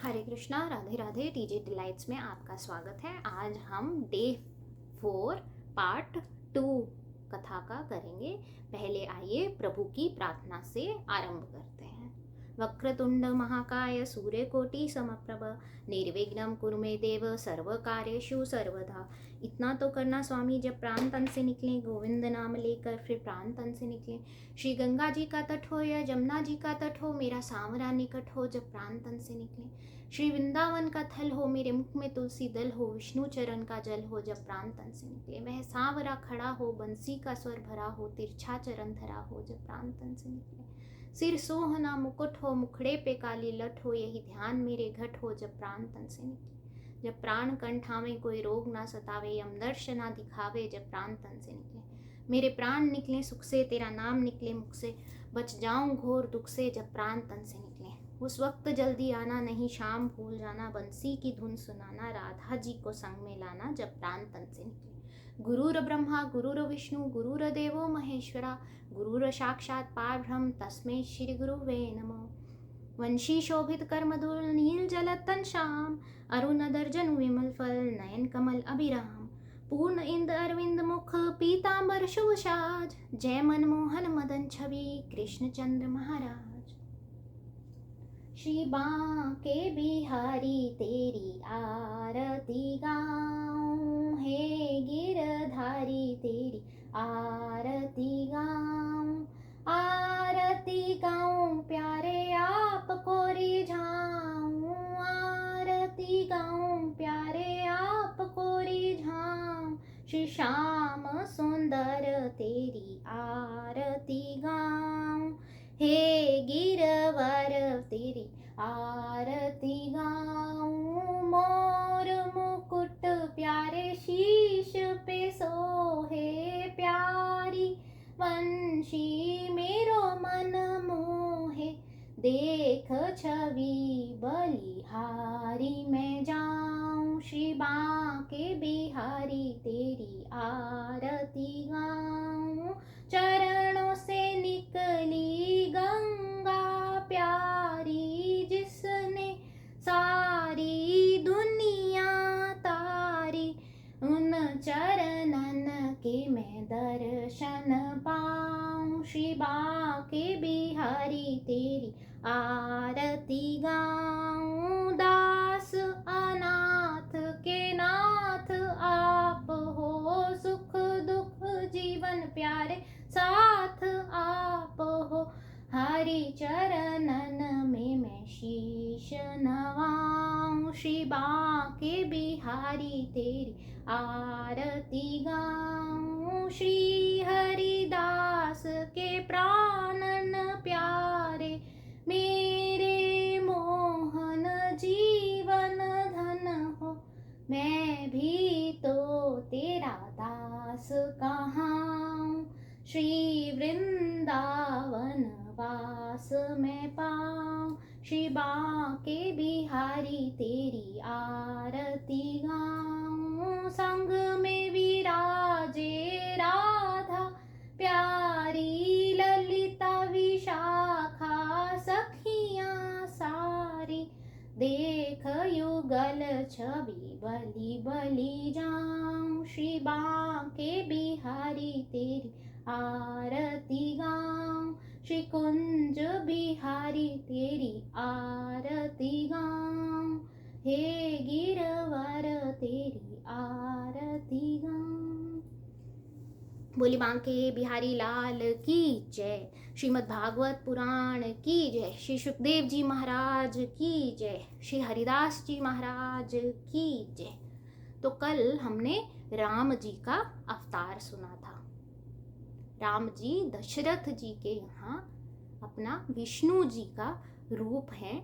हरे Krishna, Radhe Radhe. TJ delights में आपका स्वागत है। आज हम डे 4 पार्ट 2 कथा का करेंगे। पहले आइए प्रभु की प्रार्थना से आरंभ करते हैं। वक्रतुंड महाकाय सूर्यकोटि समप्रभ निर्विघ्नं कुरु मे देव सर्वकार्येषु सर्वदा। इतना तो करना स्वामी, जब प्राण तन से निकले गोविंद नाम लेकर फिर प्राण तन से निकले। श्री गंगा जी का तट हो या जमुना जी का तट हो, मेरा सांवरा निकट हो जब प्राण तन से निकले। श्री वृंदावन का थल हो, मेरे मुख में तुलसी दल हो, विष्णु चरण का जल हो जब प्राण तन से निकले। वह सांवरा खड़ा हो, बंसी का स्वर भरा हो, तिरछा चरण धरा हो जब प्राण तन से निकले। सिर सोहना मुकुट हो, मुखड़े पे काली लट हो, यही ध्यान मेरे घट हो जब प्राण तन से निकले। जब प्राण कंठावे कोई रोग ना सतावे, यमदर्श ना दिखावे जब प्राण तन से निकले। मेरे प्राण निकले सुख से, तेरा नाम निकले मुख से, बच जाऊं घोर दुख से जब प्राण तन से निकले। उस वक्त जल्दी आना, नहीं शाम भूल जाना, बंसी की धुन सुनाना, राधा जी को संग में लाना जब प्राण तन से निकले। गुरुर ब्रह्मा गुरुर विष्णु गुरुर देवो महेश्वरा, गुरुर साक्षात पारब्रह्म तस्मै श्री गुरुवे नमः। वंशी शोभित कर मधुर नील जलतन श्याम, अरुण दर्जन विमल फल नयन कमल अभिराम। पूर्ण इंद अरविंद मुख पीतांबर शुभ साज, जय मनमोहन मदन छवि कृष्ण चंद्र महाराज। श्री बांके बिहारी तेरी आरती गाऊं, हे गिरधारी तेरी आरती गाऊं। आरती गाऊं प्यारे आपको रिझाऊं, आरती गाऊं प्यारे आपको रिझाऊं। श्री श्याम सुंदर तेरी आरती गाऊं, हे गिरवर तेरी आरती गाऊं। मोर मुकुट प्यारे शीश पे सोहे, प्यारी वंशी मेरो मन मोहे। देख छवि बलिहारी मैं जाऊं, श्री बांके बिहारी तेरी आरती गाऊं। चरणों से निकली गंगा प्यारी, जिसने सारी दुनिया तारी। उन चरणन के मैं दर्शन पाऊं, श्री बांके बिहारी तेरी आरती गाऊं। दास अनाथ के नाथ आप हो, सुख दुख जीवन प्यारे साथ आप हो। हरि चरणन में मैं शीश नवाऊं, श्री बांके बिहारी तेरी आरती गाऊं। श्री हरिदास के प्राणन प्यारे, मेरे मोहन जीवन धन हो। मैं भी तो तेरा दास कहाऊं, श्री वृंदावन वास में पाऊं। श्री बांके बिहारी तेरी आरती गाऊं। संग में विराजे राधा प्यारी, ललिता विशाखा सखियां सारी। देख युगल छवि बलि बलि जाऊं, श्री बांके बिहारी तेरी आरती गाऊं। श्री कुंज बिहारी तेरी आरती गाऊं, हे गिरवर तेरी आरती गाऊं। बोली बांके बिहारी लाल की जय। श्रीमद् भागवत पुराण की जय। श्री सुखदेव जी महाराज की जय। श्री हरिदास जी महाराज की जय। तो कल हमने राम जी का अवतार सुना था। राम जी दशरथ जी के यहाँ अपना विष्णु जी का रूप है,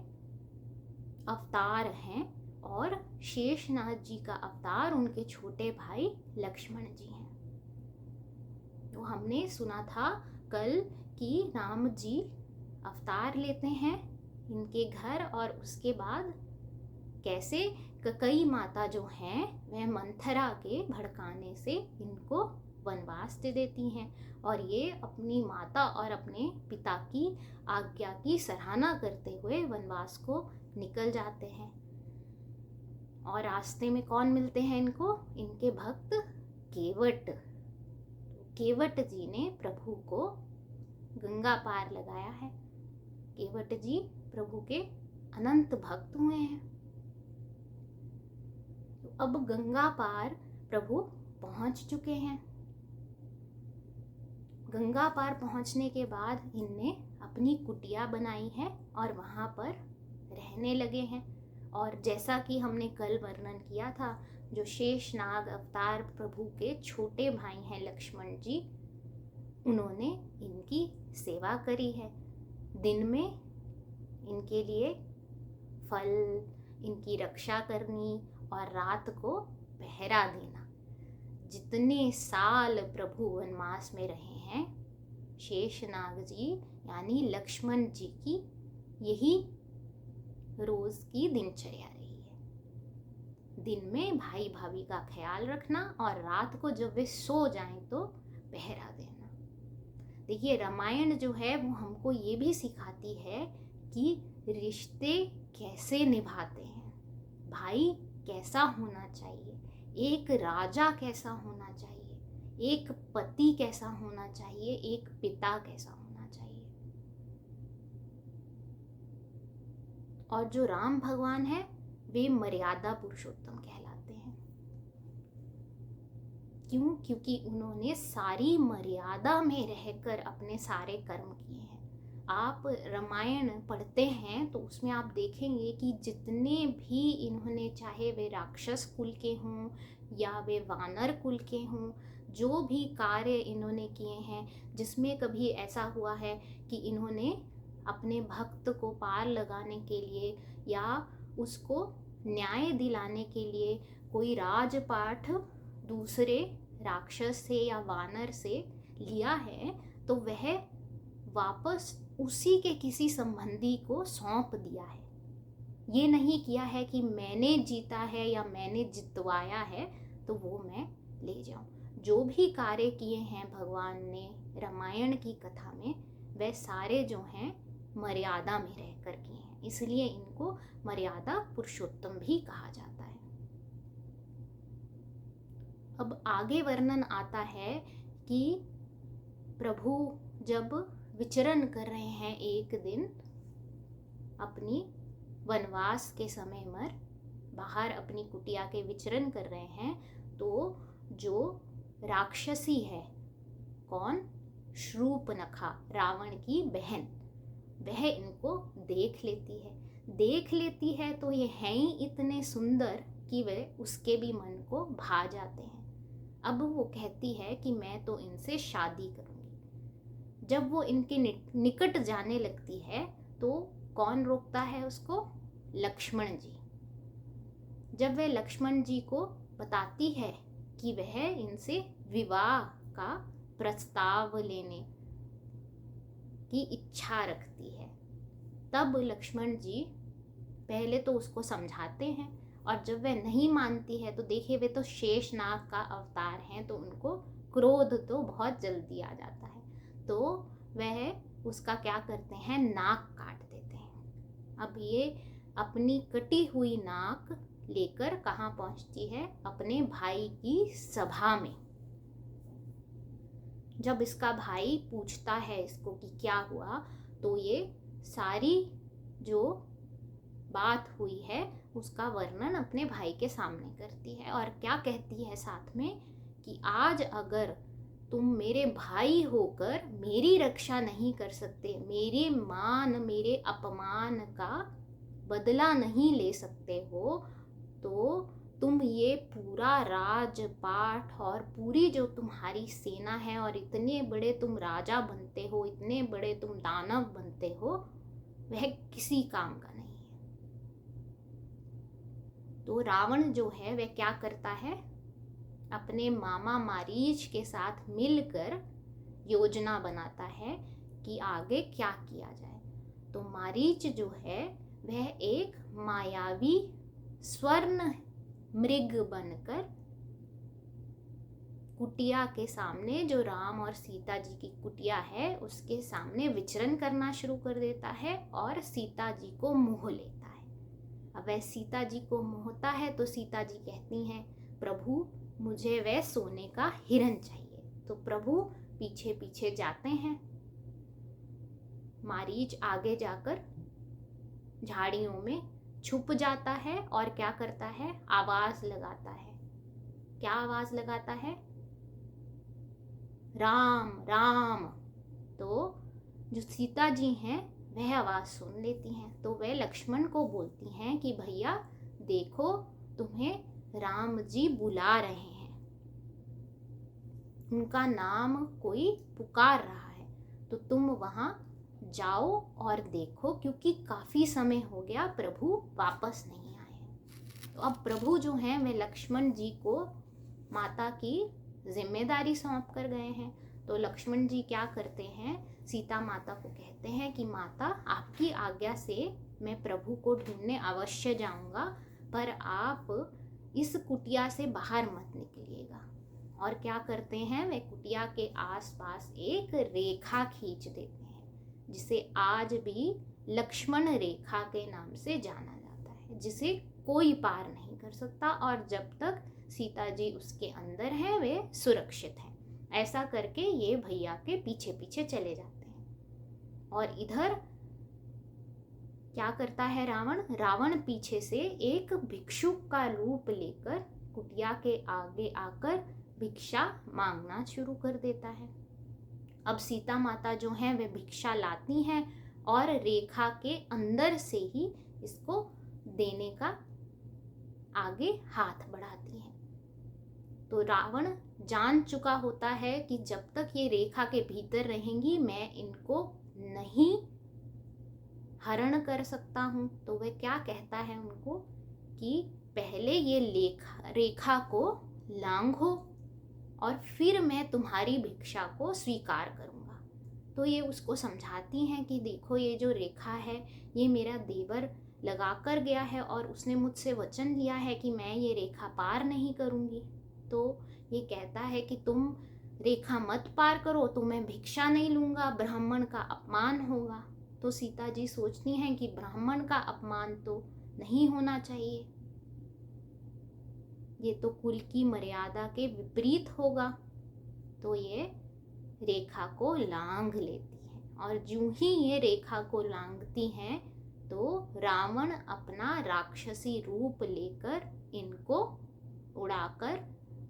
अवतार हैं, और शेषनाग जी का अवतार उनके छोटे भाई लक्ष्मण जी हैं। तो हमने सुना था कल कि राम जी अवतार लेते हैं इनके घर, और उसके बाद कैसे कई माता जो हैं वह मंथरा के भड़काने से इनको वनवास दे देती हैं, और ये अपनी माता और अपने पिता की आज्ञा की सराहना करते हुए वनवास को निकल जाते हैं। और रास्ते में कौन मिलते हैं इनको? इनके भक्त केवट। केवट जी ने प्रभु को गंगा पार लगाया है। केवट जी प्रभु के अनंत भक्त हुए हैं। तो अब गंगा पार प्रभु पहुंच चुके हैं। गंगा पार पहुंचने के बाद इनने अपनी कुटिया बनाई है और वहां पर रहने लगे हैं। और जैसा कि हमने कल वर्णन किया था, जो शेषनाग अवतार प्रभु के छोटे भाई हैं लक्ष्मण जी, उन्होंने इनकी सेवा करी है। दिन में इनके लिए फल, इनकी रक्षा करनी और रात को पहरा देना। जितने साल प्रभु वनवास में रहे हैं, शेषनाग जी यानी लक्ष्मण जी की यही रोज की दिनचर्या रही है। दिन में भाई भाभी का ख्याल रखना और रात को जब वे सो जाएं तो पहरा देना। देखिए, रामायण जो है वो हमको ये भी सिखाती है कि रिश्ते कैसे निभाते हैं, भाई कैसा होना चाहिए, एक राजा कैसा होना चाहिए, एक पति कैसा होना चाहिए, एक पिता कैसा होना चाहिए। और जो राम भगवान है वे मर्यादा पुरुषोत्तम कहलाते हैं। क्यों? क्योंकि उन्होंने सारी मर्यादा में रहकर अपने सारे कर्म किए हैं। आप रामायण पढ़ते हैं तो उसमें आप देखेंगे कि जितने भी इन्होंने, चाहे वे राक्षस कुल के हों या वे वानर कुल के हों, जो भी कार्य इन्होंने किए हैं, जिसमें कभी ऐसा हुआ है कि इन्होंने अपने भक्त को पार लगाने के लिए या उसको न्याय दिलाने के लिए कोई राजपाठ दूसरे राक्षस से या वानर से लिया है, तो वह वापस उसी के किसी संबंधी को सौंप दिया है। ये नहीं किया है कि मैंने जीता है या मैंने जितवाया है तो वो मैं ले जाऊं। जो भी कार्य किए हैं भगवान ने रामायण की कथा में, वे सारे जो हैं मर्यादा में रहकर किए हैं, इसलिए इनको मर्यादा पुरुषोत्तम भी कहा जाता है। अब आगे वर्णन आता है कि प्रभु जब विचरण कर रहे हैं एक दिन अपनी वनवास के समय में, बाहर अपनी कुटिया के विचरण कर रहे हैं, तो जो राक्षसी है, कौन? शूर्पणखा, रावण की बहन, वह इनको देख लेती है तो ये हैं ही इतने सुंदर कि वे उसके भी मन को भा जाते हैं। अब वो कहती है कि मैं तो इनसे शादी करूंगी। जब वो इनके निकट जाने लगती है तो कौन रोकता है उसको? लक्ष्मण जी। जब वह लक्ष्मण जी को बताती है कि वह इनसे विवाह का प्रस्ताव लेने की इच्छा रखती है, तब लक्ष्मण जी पहले तो उसको समझाते हैं, और जब वह नहीं मानती है तो देखिए, वे तो शेषनाग का अवतार हैं, तो उनको क्रोध तो बहुत जल्दी आ जाता है, तो वह उसका क्या करते हैं? नाक काट देते हैं। अब ये अपनी कटी हुई नाक लेकर कहाँ पहुंचती है? अपने भाई की सभा में। जब इसका भाई पूछता है इसको कि क्या हुआ, तो ये सारी जो बात हुई है उसका वर्णन अपने भाई के सामने करती है, और क्या कहती है साथ में कि आज अगर तुम मेरे भाई होकर मेरी रक्षा नहीं कर सकते, मेरे मान, मेरे अपमान का बदला नहीं ले सकते हो, तो तुम ये पूरा राजपाट और पूरी जो तुम्हारी सेना है और इतने बड़े तुम राजा बनते हो, इतने बड़े तुम दानव बनते हो, वह किसी काम का नहीं है। तो रावण जो है वह क्या करता है? अपने मामा मारीच के साथ मिलकर योजना बनाता है कि आगे क्या किया जाए। तो मारीच जो है वह एक मायावी स्वर्ण मृग बनकर कुटिया के सामने, जो राम और सीता जी की कुटिया है उसके सामने विचरण करना शुरू कर देता है और सीता जी को मोह लेता है। अब वह सीता जी को मोहता है तो सीता जी कहती हैं, प्रभु मुझे वह सोने का हिरण चाहिए। तो प्रभु पीछे पीछे जाते हैं। मारीच आगे जाकर झाड़ियों में छुप जाता है और क्या करता है, आवाज लगाता है। क्या आवाज लगाता है, राम राम। तो जो सीता जी हैं वह आवाज सुन लेती हैं, तो वह लक्ष्मण को बोलती हैं कि भैया देखो तुम्हें राम जी बुला रहे हैं, उनका नाम कोई पुकार रहा है, तो तुम वहां जाओ और देखो, क्योंकि काफी समय हो गया प्रभु वापस नहीं आए। तो अब प्रभु जो हैं वे लक्ष्मण जी को माता की जिम्मेदारी सौंप कर गए हैं। तो लक्ष्मण जी क्या करते हैं, सीता माता को कहते हैं कि माता आपकी आज्ञा से मैं प्रभु को ढूंढने अवश्य जाऊंगा, पर आप इस कुटिया से बाहर मत निकलिएगा। और क्या करते हैं, वे कुटिया के आसपास एक रेखा खींच देते हैं, जिसे आज भी लक्ष्मण रेखा के नाम से जाना जाता है, जिसे कोई पार नहीं कर सकता और जब तक सीता जी उसके अंदर हैं वे सुरक्षित हैं। ऐसा करके ये भैया के पीछे पीछे चले जाते हैं। और इधर क्या करता है रावण, रावण पीछे से एक भिक्षुक का रूप लेकर कुटिया के आगे आकर भिक्षा मांगना शुरू कर देता है। अब सीता माता जो हैं वे भिक्षा लाती हैं और रेखा के अंदर से ही इसको देने का आगे हाथ बढ़ाती हैं। तो रावण जान चुका होता है कि जब तक ये रेखा के भीतर रहेंगी मैं इनको नहीं हरण कर सकता हूँ। तो वह क्या कहता है उनको कि पहले ये रेखा को लांघो और फिर मैं तुम्हारी भिक्षा को स्वीकार करूँगा। तो ये उसको समझाती हैं कि देखो ये जो रेखा है ये मेरा देवर लगा कर गया है और उसने मुझसे वचन लिया है कि मैं ये रेखा पार नहीं करूँगी। तो ये कहता है कि तुम रेखा मत पार करो तो मैं भिक्षा नहीं लूँगा, ब्राह्मण का अपमान होगा। तो सीता जी सोचती हैं कि ब्राह्मण का अपमान तो नहीं होना चाहिए, ये तो कुल की मर्यादा के विपरीत होगा। तो ये रेखा को लांघ लेती हैं और यूं ही ये रेखा को लांघती हैं तो रावण अपना राक्षसी रूप लेकर इनको उड़ाकर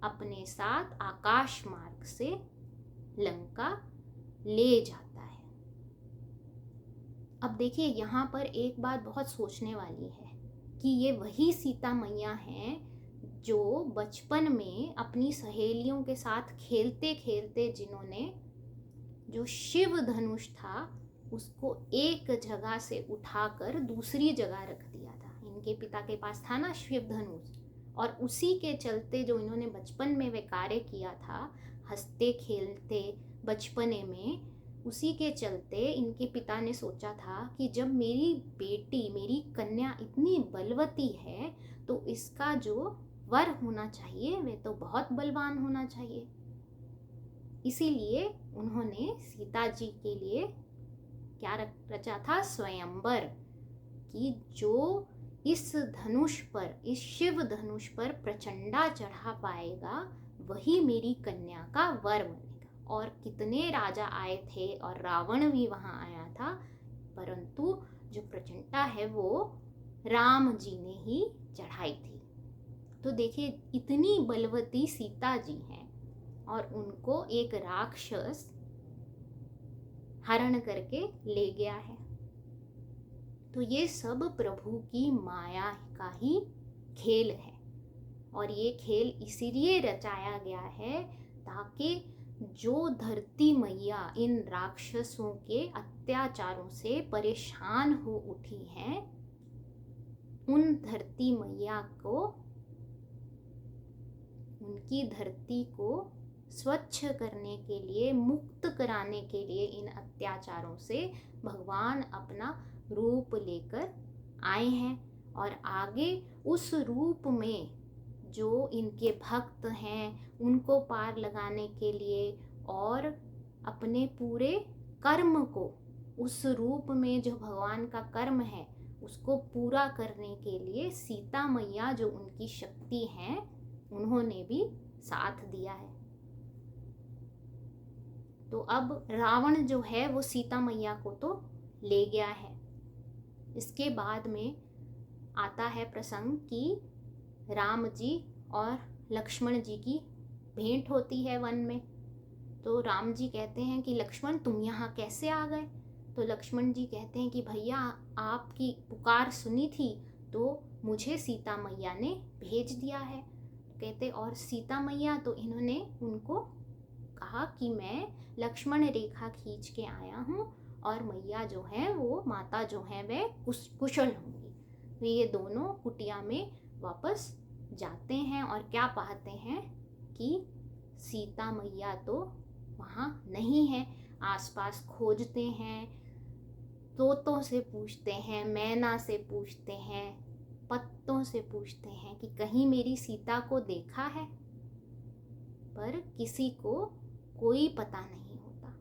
अपने साथ आकाश मार्ग से लंका ले जाता है। अब देखिए यहाँ पर एक बात बहुत सोचने वाली है कि ये वही सीता मैया हैं जो बचपन में अपनी सहेलियों के साथ खेलते खेलते जिन्होंने जो शिव धनुष था उसको एक जगह से उठाकर दूसरी जगह रख दिया था। इनके पिता के पास था ना शिव धनुष, और उसी के चलते जो इन्होंने बचपन में वे कार्य किया था हंसते खेलते बचपने में, उसी के चलते इनके पिता ने सोचा था कि जब मेरी बेटी मेरी कन्या इतनी बलवती है तो इसका जो वर होना चाहिए वे तो बहुत बलवान होना चाहिए। इसीलिए उन्होंने सीता जी के लिए क्या रचा था, स्वयंवर, कि जो इस धनुष पर, इस शिव धनुष पर प्रचंडा चढ़ा पाएगा वही मेरी कन्या का वर बनेगा। और कितने राजा आए थे और रावण भी वहां आया था, परंतु जो प्रचंडा है वो राम जी ने ही चढ़ाई थी। तो देखिए इतनी बलवती सीता जी हैं और उनको एक राक्षस हरण करके ले गया है। तो ये सब प्रभु की माया का ही खेल है और ये खेल इसीलिए रचाया गया है ताकि जो धरती मैया इन राक्षसों के अत्याचारों से परेशान हो उठी हैं, उन धरती मैया को, उनकी धरती को स्वच्छ करने के लिए, मुक्त कराने के लिए इन अत्याचारों से भगवान अपना रूप लेकर आए हैं। और आगे उस रूप में जो इनके भक्त हैं उनको पार लगाने के लिए और अपने पूरे कर्म को, उस रूप में जो भगवान का कर्म है उसको पूरा करने के लिए सीता मैया जो उनकी शक्ति हैं उन्होंने भी साथ दिया है। तो अब रावण जो है वो सीता मैया को तो ले गया है। इसके बाद में आता है प्रसंग कि राम जी और लक्ष्मण जी की भेंट होती है वन में। तो राम जी कहते हैं कि लक्ष्मण तुम यहाँ कैसे आ गए? तो लक्ष्मण जी कहते हैं कि भैया आपकी पुकार सुनी थी तो मुझे सीता मैया ने भेज दिया है। कहते और सीता मैया, तो इन्होंने उनको कहा कि मैं लक्ष्मण रेखा खींच के आया हूँ और मैया जो है वो माता जो है वह कुशल होंगी। तो ये दोनों कुटिया में वापस जाते हैं और क्या पाते हैं कि सीता मैया तो वहाँ नहीं है। आसपास खोजते हैं, तोतों से पूछते हैं, मैना से पूछते हैं, पत्तों से पूछते हैं कि कहीं मेरी सीता को देखा है, पर किसी को कोई पता नहीं होता।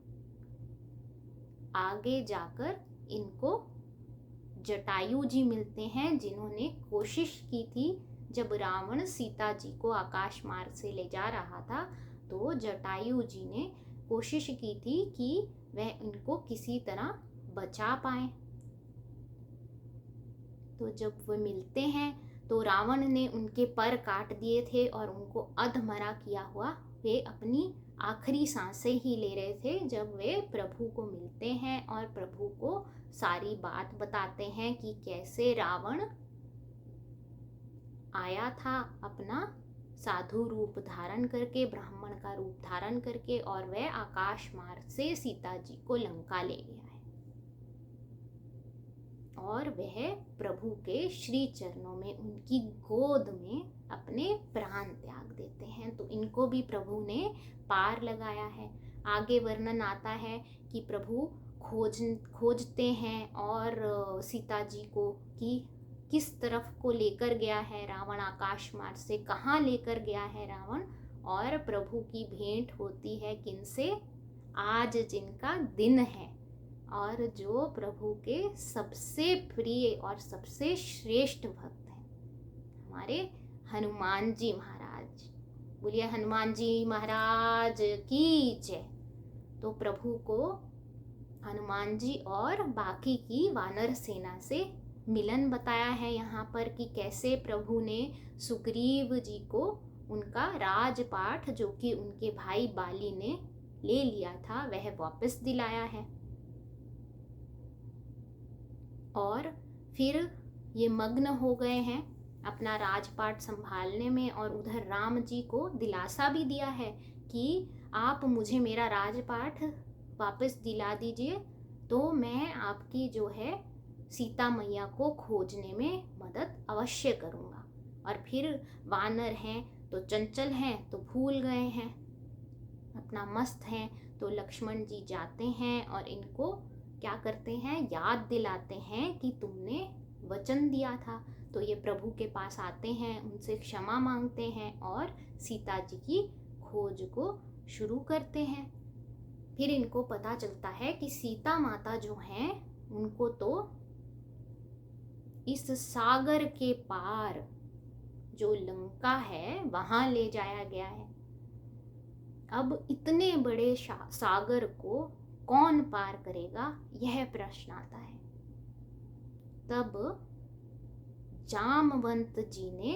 आगे जाकर इनको जटायु जी मिलते हैं जिन्होंने कोशिश की थी जब रावण सीता जी को आकाश मार्ग से ले जा रहा था, तो जटायु जी ने कोशिश की थी कि वह इनको किसी तरह बचा पाए। तो जब वो मिलते हैं तो रावण ने उनके पर काट दिए थे और उनको अधमरा किया हुआ वे अपनी आखिरी सांसें ही ले रहे थे जब वे प्रभु को मिलते हैं और प्रभु को सारी बात बताते हैं कि कैसे रावण आया था अपना साधु रूप धारण करके, ब्राह्मण का रूप धारण करके, और वह आकाश मार्ग से सीता जी को लंका ले गया है और वह प्रभु के श्री चरणों में उनकी गोद में अपने प्राण त्याग देते हैं। तो इनको भी प्रभु ने पार लगाया है। आगे वर्णन आता है कि प्रभु खोजते हैं और सीता जी को कि किस तरफ को लेकर गया है रावण, आकाश मार्ग से कहाँ लेकर गया है रावण। और प्रभु की भेंट होती है किनसे? आज जिनका दिन है और जो प्रभु के सबसे प्रिय और सबसे श्रेष्ठ भक्त हैं, हमारे हनुमान जी महाराज। बोलिए हनुमान जी महाराज की जय। तो प्रभु को हनुमान जी और बाकी की वानर सेना से मिलन बताया है यहाँ पर कि कैसे प्रभु ने सुग्रीव जी को उनका राजपाट जो कि उनके भाई बाली ने ले लिया था वह वापस दिलाया है। और फिर ये मग्न हो गए हैं अपना राजपाट संभालने में और उधर राम जी को दिलासा भी दिया है कि आप मुझे मेरा राजपाट वापस दिला दीजिए तो मैं आपकी जो है सीता मैया को खोजने में मदद अवश्य करूँगा। और फिर वानर हैं तो चंचल हैं तो भूल गए हैं, अपना मस्त हैं। तो लक्ष्मण जी जाते हैं और इनको क्या करते हैं, याद दिलाते हैं कि तुमने वचन दिया था। तो ये प्रभु के पास आते हैं, उनसे क्षमा मांगते हैं और सीता जी की खोज को शुरू करते हैं। फिर इनको पता चलता है कि सीता माता जो हैं उनको तो इस सागर के पार जो लंका है वहां ले जाया गया है। अब इतने बड़े सागर को कौन पार करेगा, यह प्रश्न आता है। तब जामवंत जी ने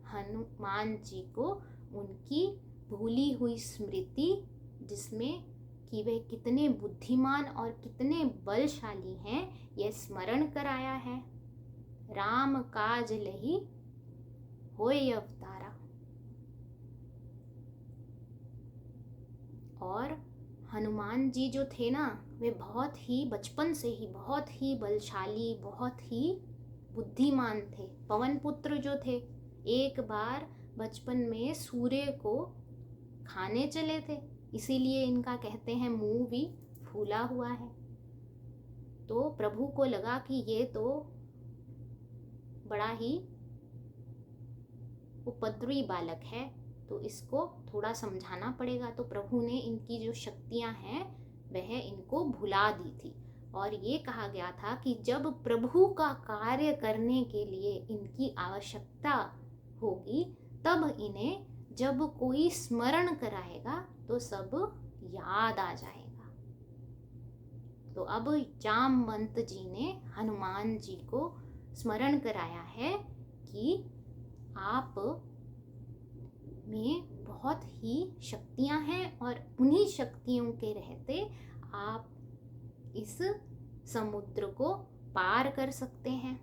हनुमान जी को उनकी भूली हुई स्मृति, जिसमें कि वे कितने बुद्धिमान और कितने बलशाली हैं, यह स्मरण कराया है। राम काज लही होय अवतारा। और हनुमान जी जो थे ना, वे बहुत ही बचपन से ही बहुत ही बलशाली, बहुत ही बुद्धिमान थे। पवन पुत्र जो थे, एक बार बचपन में सूर्य को खाने चले थे, इसीलिए इनका कहते हैं मुंह भी फूला हुआ है। तो प्रभु को लगा कि ये तो बड़ा ही उपद्रवी बालक है, तो इसको थोड़ा समझाना पड़ेगा। तो प्रभु ने इनकी जो शक्तियां हैं वह इनको भुला दी थी, और ये कहा गया था कि जब प्रभु का कार्य करने के लिए इनकी आवश्यकता होगी तब इन्हें जब कोई स्मरण कराएगा तो सब याद आ जाएगा। तो अब जामवंत जी ने हनुमान जी को स्मरण कराया है कि आप में बहुत ही शक्तियां हैं और उन्हीं शक्तियों के रहते आप इस समुद्र को पार कर सकते हैं।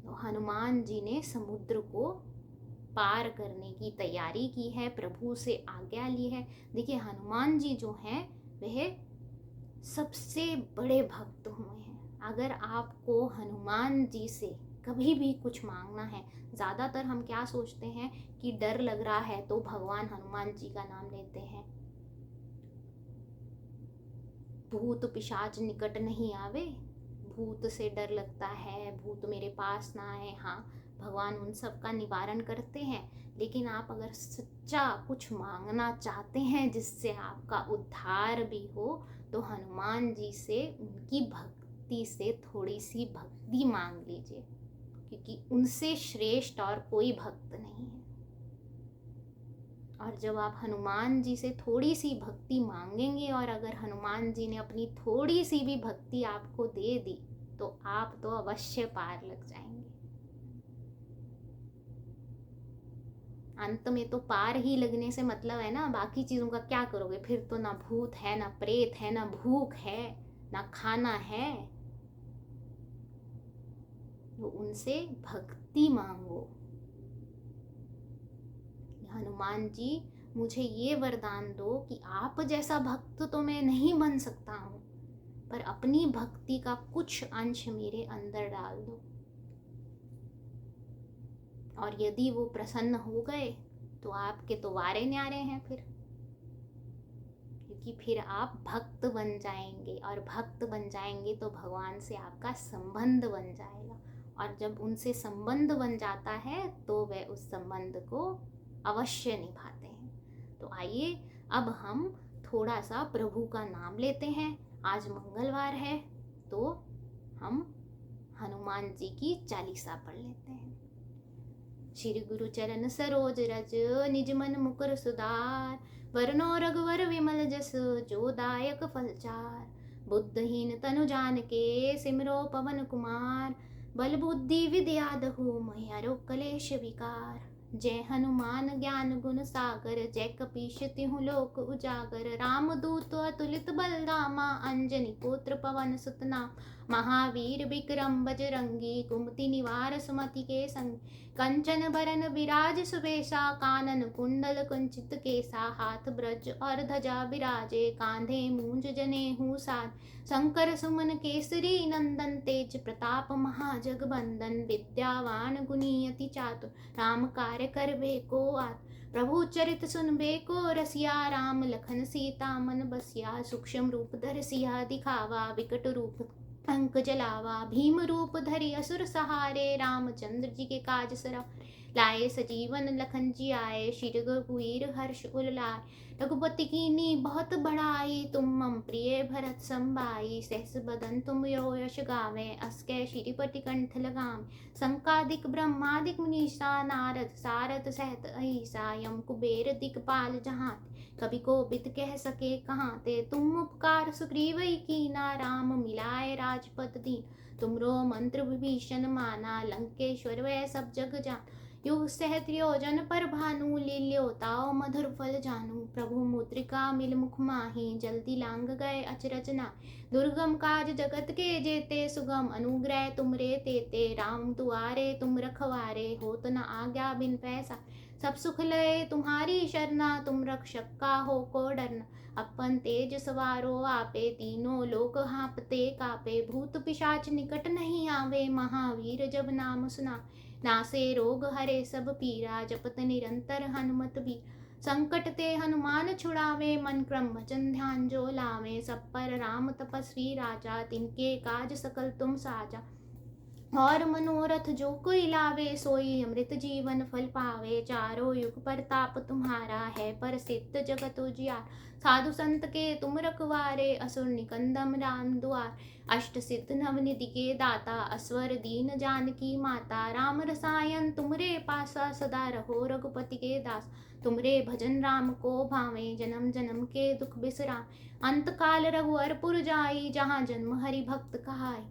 तो हनुमान जी ने समुद्र को पार करने की तैयारी की है, प्रभु से आज्ञा ली है। देखिए हनुमान जी जो हैं वह सबसे बड़े भक्त हुए हैं। अगर आपको हनुमान जी से कभी भी कुछ मांगना है, ज्यादातर हम क्या सोचते हैं कि डर लग रहा है तो भगवान हनुमान जी का नाम लेते हैं, भूत पिशाच निकट नहीं आवे, भूत से डर लगता है, भूत मेरे पास ना आए। हाँ, भगवान उन सब का निवारण करते हैं, लेकिन आप अगर सच्चा कुछ मांगना चाहते हैं जिससे आपका उद्धार भी हो, तो हनुमान जी से उनकी भक्ति से थोड़ी सी भक्ति मांग लीजिए, क्योंकि उनसे श्रेष्ठ और कोई भक्त नहीं है। और जब आप हनुमान जी से थोड़ी सी भक्ति मांगेंगे और अगर हनुमान जी ने अपनी थोड़ी सी भी भक्ति आपको दे दी तो आप तो अवश्य पार लग जाएंगे। अंत में तो पार ही लगने से मतलब है ना, बाकी चीजों का क्या करोगे? फिर तो ना भूत है, ना प्रेत है, ना भूख है, ना खाना है। तो उनसे भक्ति मांगो। हनुमान जी मुझे ये वरदान दो कि आप जैसा भक्त तो मैं नहीं बन सकता हूँ, पर अपनी भक्ति का कुछ अंश मेरे अंदर डाल दो। और यदि वो प्रसन्न हो गए तो आपके तो वारे न्यारे हैं फिर, क्योंकि फिर आप भक्त बन जाएंगे, और भक्त बन जाएंगे तो भगवान से आपका संबंध बन जाएगा, और जब उनसे संबंध बन जाता है तो वह उस संबंध को अवश्य निभाते हैं। तो आइए अब हम थोड़ा सा प्रभु का नाम लेते हैं। आज मंगलवार है तो हम हनुमान जी की चालीसा पढ़ लेते हैं। श्री गुरु चरण सरोज रज निज मन मुकुर सुधार, वरनो रघुवर विमल जस जो दायक फलचार। बुद्धहीन तनु जान सिमरो पवन कुमार, बल बुद्धि विद्या दहु मैहरो कलेश विकार। जय हनुमान ज्ञान गुण सागर, जय कपीश तिहु लोक उजागर। राम दूत अतुलित बल धामा, अंजनी पुत्र पवन सुत नाम। महावीर विक्रम बजरंगी, कुमति निवार सुमति के संग। कंचन बरन विराज सुबेसा, कानन कुंडल कुंचित केसा। हाथ ब्रज और ध्वजा विराजे, कांधे मूंज जनेऊ साज। शंकर सुमन केसरी नंदन, तेज प्रताप महाजगबंदन। विद्यावान गुणी अति चातुर, राम कार्य करबे को आतुर। प्रभु चरित सुनबे को रसिया, राम लखन सीता मन बसिया। सूक्ष्म रूप धर सिया दिखावा, विकट रूप अंक जलावा। भीम रूप धरि असुर सहारे, रामचंद्र जी के काज सरारे। लाए सजीवन लखन जी आए, श्री रघुवीर हर्ष उर लाए। रघुपति कीन्ही बहुत बड़ाई, तुम मम प्रिय भरत संभाई। सहस बदन तुम यो यश गावे, अस कै श्रीपति कंठ लगावे। संकादिक ब्रह्मादिक मुनीसा, नारद सारद सहित अहिसा। यम कुबेर दिक्पाल जहाँ, कभी कोबिद कह सके कहाँ ते। तुम उपकार सुग्रीवई कीना, राम मिलाए राजपद दीन। तुमरो मंत्र विभीषण माना, लंकेश्वर वै सब जग जान। युग सहत योजन पर भानु, लील्योताओ मधुर फल जानू। प्रभु मुद्रिका मिल मुख माही, जल्दी लांग गए अचरज नाहि। दुर्गम काज जगत के जेते, सुगम अनुग्रह तुमरे तेते। राम दुआरे तुम रखवारे, होत न आज्ञा बिन पैसा। सब सुख लय तुम्हारी शरणा, तुम रक्षक काहो को डरना। अपन तेज सवारो आपे, तीनों लोक हाँपते कापे। भूत पिशाच निकट नहीं आवे, महावीर जब नाम सुना। नासे रोग हरे सब पीरा, जपत निरंतर हनुमत भी। संकट ते हनुमान छुड़ावे, मन क्रम वचन ध्यान जो लावे। सब पर राम तपस्वी राजा, तिनके काज सकल तुम साजा। और मनोरथ जो कोई लावे, सोई अमृत जीवन फल पावे। चारों युग परताप तुम्हारा है, प्रसिद्ध जगत उजियार। साधु संत के तुम रखवारे, असुर निकंदम राम दुआर। अष्ट सिद्ध नवनिधि के दाता, अस्वर दीन जानकी माता। राम रसायन तुमरे पासा, सदा रहो रघुपति के दास। तुमरे भजन राम को भावे, जन्म जन्म के दुख बिसरा। अंत काल रघुवरपुर जाई, जहाँ जन्म हरि भक्त कहाई।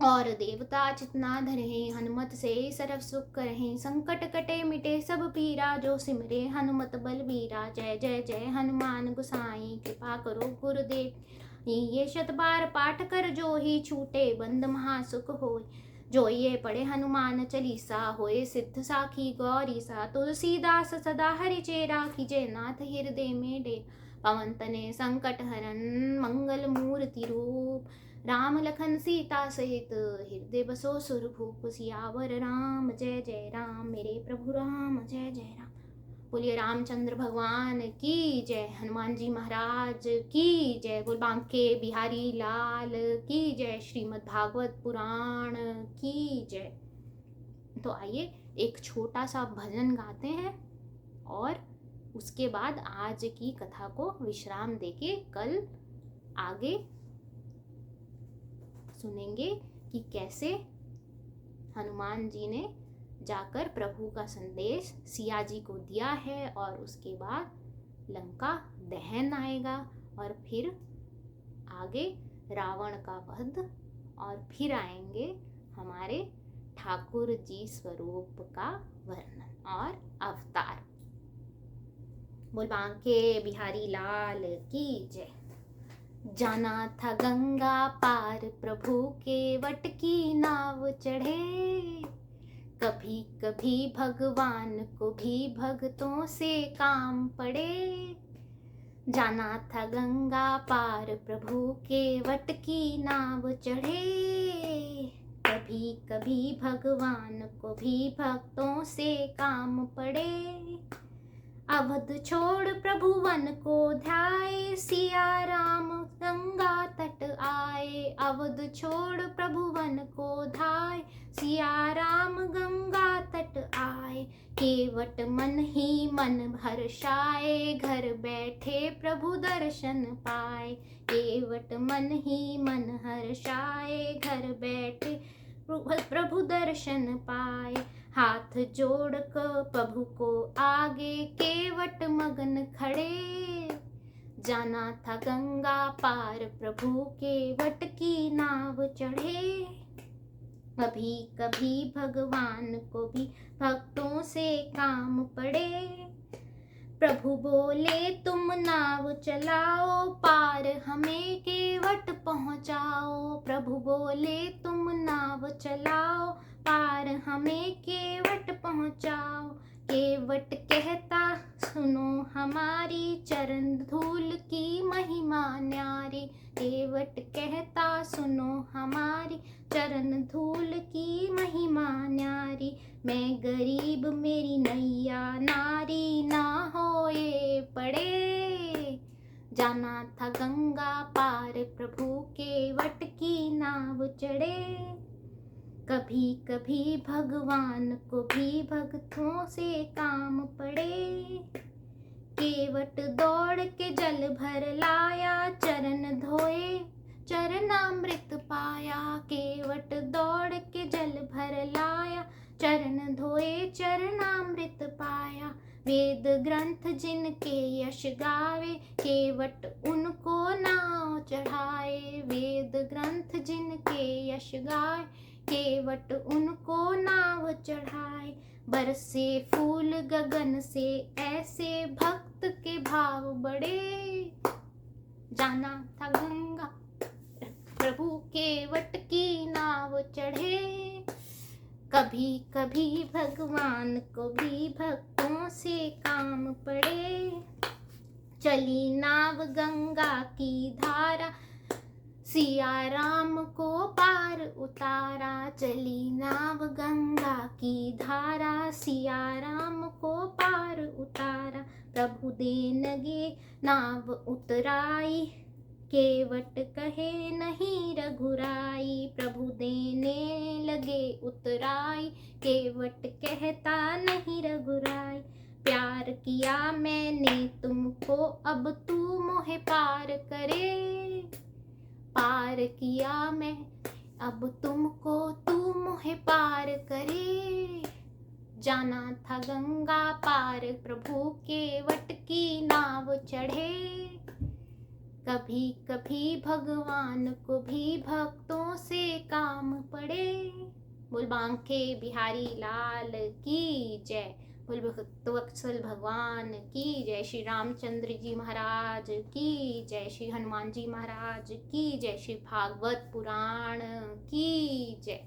और देवता चितना धरे, हनुमत से सर्व सुख करहे। संकट कटे मिटे सब पीरा, जो सिमरे हनुमत बलबीरा। जय जय जय हनुमान गोसाई, कृपा करो गुरुदेव। ये शत बार पाठ कर जो ही, छूटे बंद महासुख होय। जो ये पढ़े हनुमान चालीसा, होए सिद्ध साखी गौरीसा। तुलसीदास सदा हरि चेरा, कीजे नाथ हृदय में डेरा। पवन तनय संकट हरन, मंगल मूर्ति रूप। राम लखन सीता सहित, हृदय बसो सुरभूप। सियावर राम जय जय राम, मेरे प्रभु राम जय जय राम। बोलिए रामचंद्र भगवान की जय, हनुमान जी महाराज की जय। बोल बांके बिहारी लाल की जय, श्रीमद् भागवत पुराण की जय। तो आइए एक छोटा सा भजन गाते हैं और उसके बाद आज की कथा को विश्राम देके कल आगे सुनेंगे कि कैसे हनुमान जी ने जाकर प्रभु का संदेश सिया जी को दिया है, और उसके बाद लंका दहन आएगा, और फिर आगे रावण का वध, और फिर आएंगे हमारे ठाकुर जी स्वरूप का वर्णन और अवतार। बोल बांके बिहारी लाल की जय। जाना था गंगा पार, प्रभु के वट की नाव चढ़े। कभी कभी भगवान को भी भक्तों से काम पड़े। जाना था गंगा पार, प्रभु के वट की नाव चढ़े। कभी कभी भगवान को भी भक्तों से काम पड़े। अवध छोड़ प्रभु वन को ध्याए, सिया राम गंगा तट आए। अवध छोड़ प्रभु वन को ध्याए, सिया राम गंगा तट आए। केवट मन ही मन हर्षाए, घर बैठे प्रभु दर्शन पाए। केवट मन ही मन हर्षाए, घर बैठे प्रभु दर्शन पाए। हाथ जोड़ कर प्रभु को आगे, केवट मगन खड़े। जाना था गंगा पार, प्रभु के वट की नाव चढ़े। कभी कभी भगवान को भी भक्तों से काम पड़े। प्रभु बोले तुम नाव चलाओ, पार हमें केवट पहुँचाओ। प्रभु बोले तुम नाव चलाओ, पार हमें केवट पहुँचाओ। केवट कहता सुनो हमारी, चरण धूल की महिमा न्यारी। केवट कहता सुनो हमारी, चरण धूल की महिमा न्यारी। मैं गरीब मेरी नैया नारी, ना होए पड़े। जाना था गंगा पार, प्रभु के वट की नाव चढ़े। कभी कभी भगवान को भी भक्तों से काम पड़े। केवट दौड़ के जल भर लाया, चरण धोए चरणामृत पाया। केवट दौड़ के जल भर लाया, चरण धोए चरणामृत पाया। वेद ग्रंथ जिनके यश गावे, केवट उनको नाव चढ़ाए। वेद ग्रंथ जिनके यश गाए, केवट उनको नाव चढ़ाए। बरसे फूल गगन से, ऐसे भक्त के भाव बड़े। जाना था गंगा प्रभु के वट की नाव चढ़े। कभी कभी भगवान को भी भक्तों से काम पड़े। चली नाव गंगा की धारा, सिया राम को पार उतारा। चली नाव गंगा की धारा, सिया राम को पार उतारा। प्रभु देन गे नाव उतराई, केवट कहे नहीं रघुराई। प्रभु देने लगे उतराई, केवट कहता नहीं रघुराई। प्यार किया मैंने तुमको, अब तू मोहे पार करे। पार किया मैं अब तुमको, तू मोहे पार करे। जाना था गंगा पार, प्रभु केवट की नाव चढ़े। कभी कभी भगवान को भी भक्तों से काम पड़े। बोल बांके बिहारी लाल की जय। बोल भक्तवत्सल भगवान की जय। श्री रामचंद्र जी महाराज की जय। श्री हनुमान जी महाराज की जय। श्री भागवत पुराण की जय।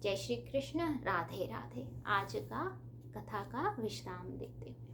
जय श्री कृष्ण। राधे राधे। आज का कथा का विश्राम देते हैं।